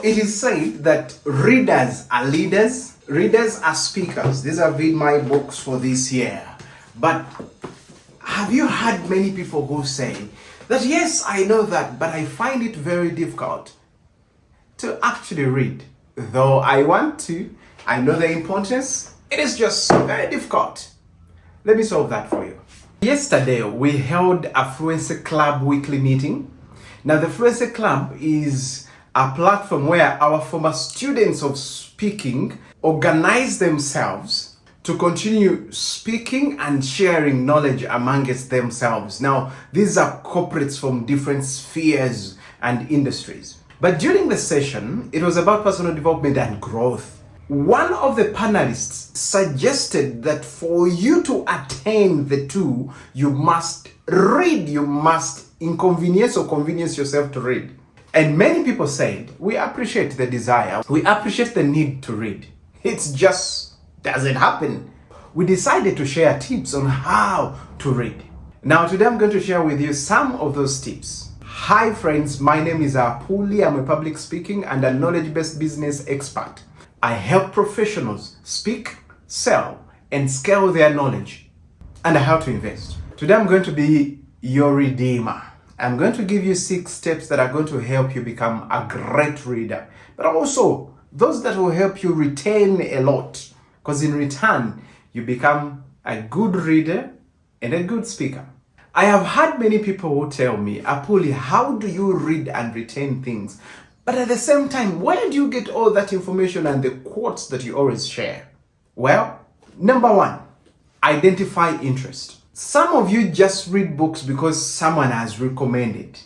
it is said that readers are leaders, readers are speakers. These have been my books for this year. But have you heard many people who say that, yes, I know that, but I find it very difficult to actually read? Though I want to, I know the importance, it is just very difficult. Let me solve that for you. Yesterday, we held a Fluency Club weekly meeting. Now, the Fluency Club is a platform where our former students of speaking organize themselves to continue speaking and sharing knowledge amongst themselves. Now, these are corporates from different spheres and industries. But during the session, it was about personal development and growth. One of the panelists suggested that for you to attain the two, you must read, you must inconvenience or convenience yourself to read. And many people said, we appreciate the desire, we appreciate the need to read. It just doesn't happen. We decided to share tips on how to read. Now today I'm going to share with you some of those tips. Hi friends, my name is Apuuli. I'm a public speaking and a knowledge-based business expert. I help professionals speak, sell, and scale their knowledge, and how to invest. Today I'm going to be your redeemer. I'm going to give you 6 steps that are going to help you become a great reader, but also those that will help you retain a lot, because in return, you become a good reader and a good speaker. I have had many people who tell me, Apuuli, how do you read and retain things? But at the same time, where do you get all that information and the quotes that you always share? Well, number 1, identify interest. Some of you just read books because someone has recommended.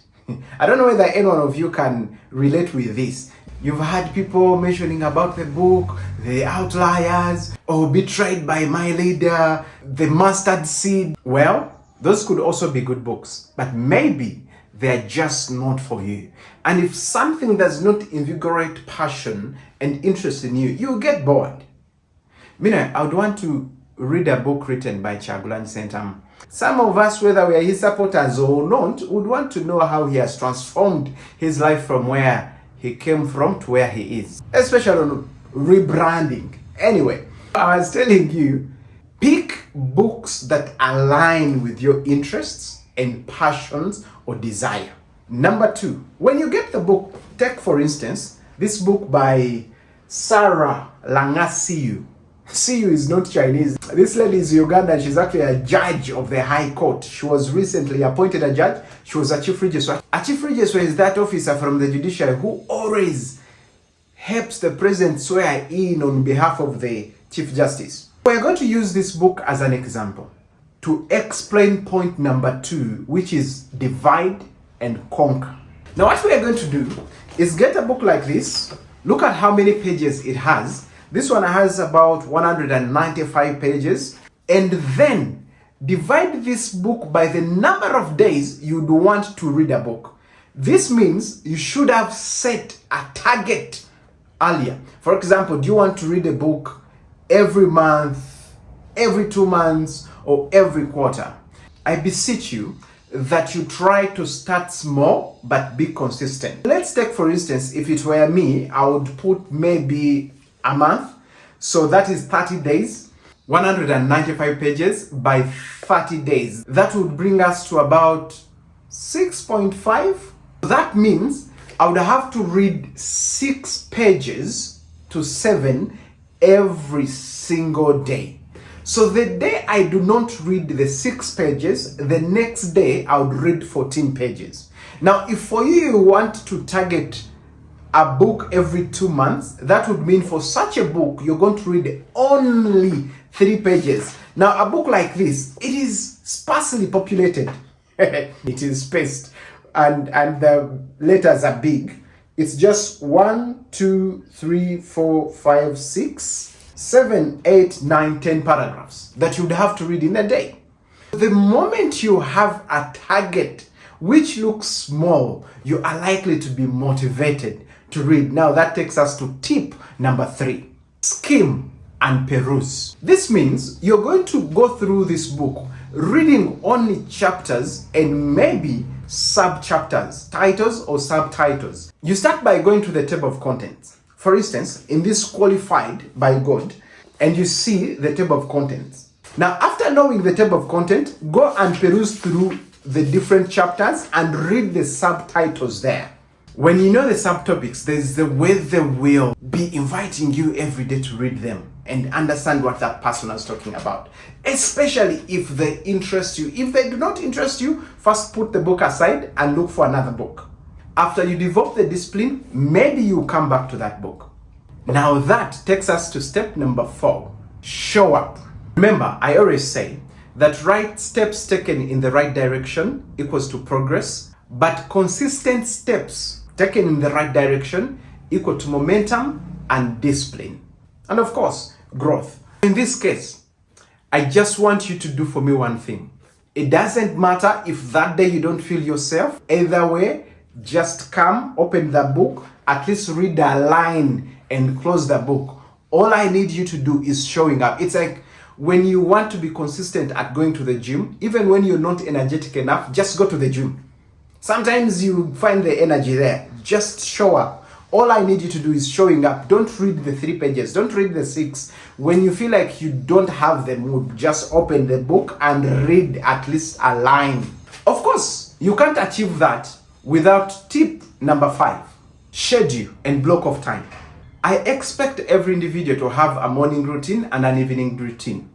I don't know whether any one of you can relate with this. You've had people mentioning about the book, The Outliers, or Betrayed by My Leader, The Mustard Seed. Well, those could also be good books, but maybe they're just not for you. And if something does not invigorate passion and interest in you, you'll get bored. I would want to read a book written by Kyagulanyi Ssentamu. Some of us, whether we are his supporters or not, would want to know how he has transformed his life from where he came from to where he is, especially on rebranding. Anyway, I was telling you, pick books that align with your interests and passions or desire. Number 2, when you get the book, take for instance, this book by Sarah Langasiyu. Siyu is not Chinese. This lady is Ugandan. She's actually a judge of the High Court. She was recently appointed a judge. She was a chief registrar. A chief registrar is that officer from the judiciary who always helps the president swear in on behalf of the chief justice. We're going to use this book as an example to explain point number 2, which is divide and conquer. Now what we are going to do is get a book like this. Look at how many pages it has. This one has about 195 pages. And then divide this book by the number of days you'd want to read a book. This means you should have set a target earlier. For example, do you want to read a book every month, every 2 months, or every quarter? I beseech you that you try to start small but be consistent. Let's take for instance, if it were me, I would put maybe a month. So that is 30 days, 195 pages by 30 days. That would bring us to about 6.5. That means I would have to read 6 pages to 7 every single day. So the day I do not read the 6 pages, the next day I would read 14 pages. Now, if for you want to target a book every 2 months, that would mean for such a book, you're going to read only 3 pages. Now, a book like this, it is sparsely populated. It is spaced and the letters are big. It's just 1, 2, 3, 4, 5, 6, 7, 8, 9, 10 paragraphs that you'd have to read in a day. The moment you have a target which looks small, you are likely to be motivated to read. Now that takes us to tip number 3. Skim and peruse. This means you're going to go through this book reading only chapters and maybe sub-chapters, titles or subtitles. You start by going to the table of contents. For instance, in this qualified by God, and you see the table of contents. Now, after knowing the table of content, go and peruse through the different chapters and read the subtitles there. When you know the subtopics, there's the way they will be inviting you every day to read them and understand what that person is talking about, especially if they interest you. If they do not interest you, first put the book aside and look for another book. After you develop the discipline, maybe you come back to that book. Now that takes us to step number 4, show up. Remember, I always say that right steps taken in the right direction equals to progress, but consistent steps taken in the right direction equal to momentum and discipline. And of course, growth. In this case, I just want you to do for me one thing. It doesn't matter if that day you don't feel yourself. Either way, just come, open the book, at least read a line and close the book. All I need you to do is showing up. It's like when you want to be consistent at going to the gym, even when you're not energetic enough, just go to the gym. Sometimes you find the energy there. Just show up. All I need you to do is showing up. Don't read the 3 pages. Don't read the 6. When you feel like you don't have the mood, just open the book and read at least a line. Of course, you can't achieve that without tip number 5, schedule and block of time. I expect every individual to have a morning routine and an evening routine.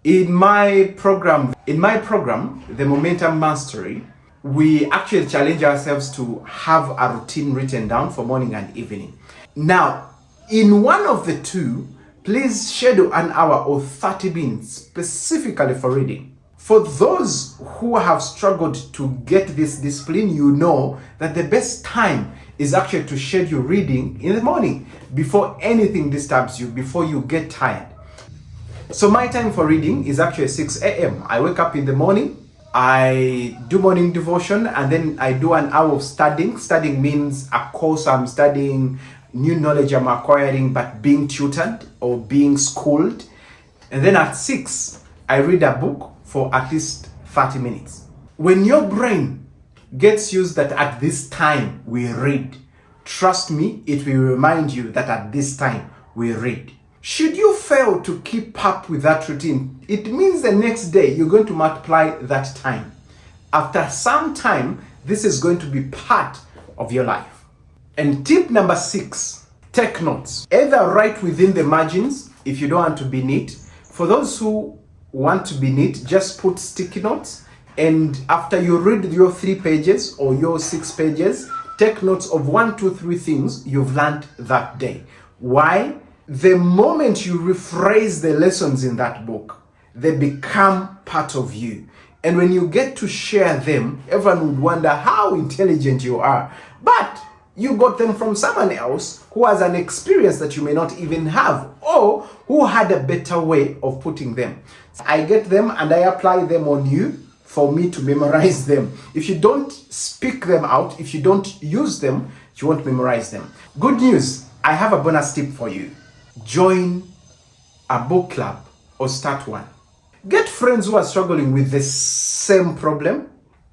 In my program, the Momentum Mastery, we actually challenge ourselves to have a routine written down for morning and evening. Now, in one of the two, please schedule an hour or 30 minutes specifically for reading. For those who have struggled to get this discipline, you know that the best time is actually to schedule reading in the morning before anything disturbs you, before you get tired. So my time for reading is actually 6 a.m. I wake up in the morning, I do morning devotion, and then I do an hour of studying. Studying means a course I'm studying, new knowledge I'm acquiring, but being tutored or being schooled. And then at 6, I read a book for at least 30 minutes. When your brain gets used that at this time we read, trust me, it will remind you that at this time we read. Should you fail to keep up with that routine, it means the next day you're going to multiply that time. After some time, this is going to be part of your life. And tip number 6, take notes. Either write within the margins if you don't want to be neat. For those who want to be neat, just put sticky notes, and after you read your 3 pages or your 6 pages, take notes of 1, 2, 3 things you've learned that day. Why? The moment you rephrase the lessons in that book, they become part of you. And when you get to share them, everyone would wonder how intelligent you are. But you got them from someone else who has an experience that you may not even have, or who had a better way of putting them. I get them and I apply them on you for me to memorize them. If you don't speak them out, if you don't use them, you won't memorize them. Good news, I have a bonus tip for you. Join a book club or start one. Get friends who are struggling with the same problem,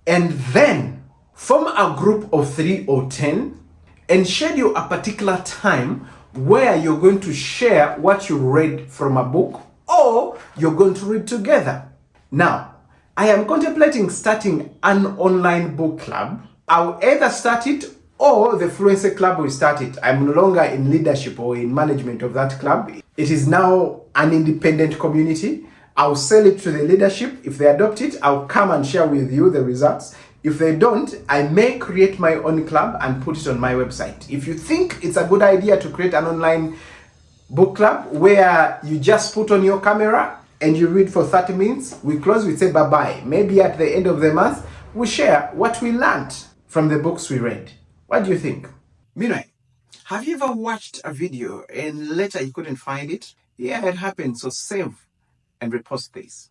and then form a group of 3 or 10 and schedule a particular time where you're going to share what you read from a book, or you're going to read together. Now, I am contemplating starting an online book club. I'll either start it or the Fluency Club will start it. I'm no longer in leadership or in management of that club. It is now an independent community. I'll sell it to the leadership. If they adopt it, I'll come and share with you the results. If they don't, I may create my own club and put it on my website. If you think it's a good idea to create an online book club where you just put on your camera and you read for 30 minutes, we close, we say bye-bye. Maybe at the end of the month, we share what we learned from the books we read. What do you think? Meanwhile, have you ever watched a video and later you couldn't find it? Yeah, it happened. So save and repost this.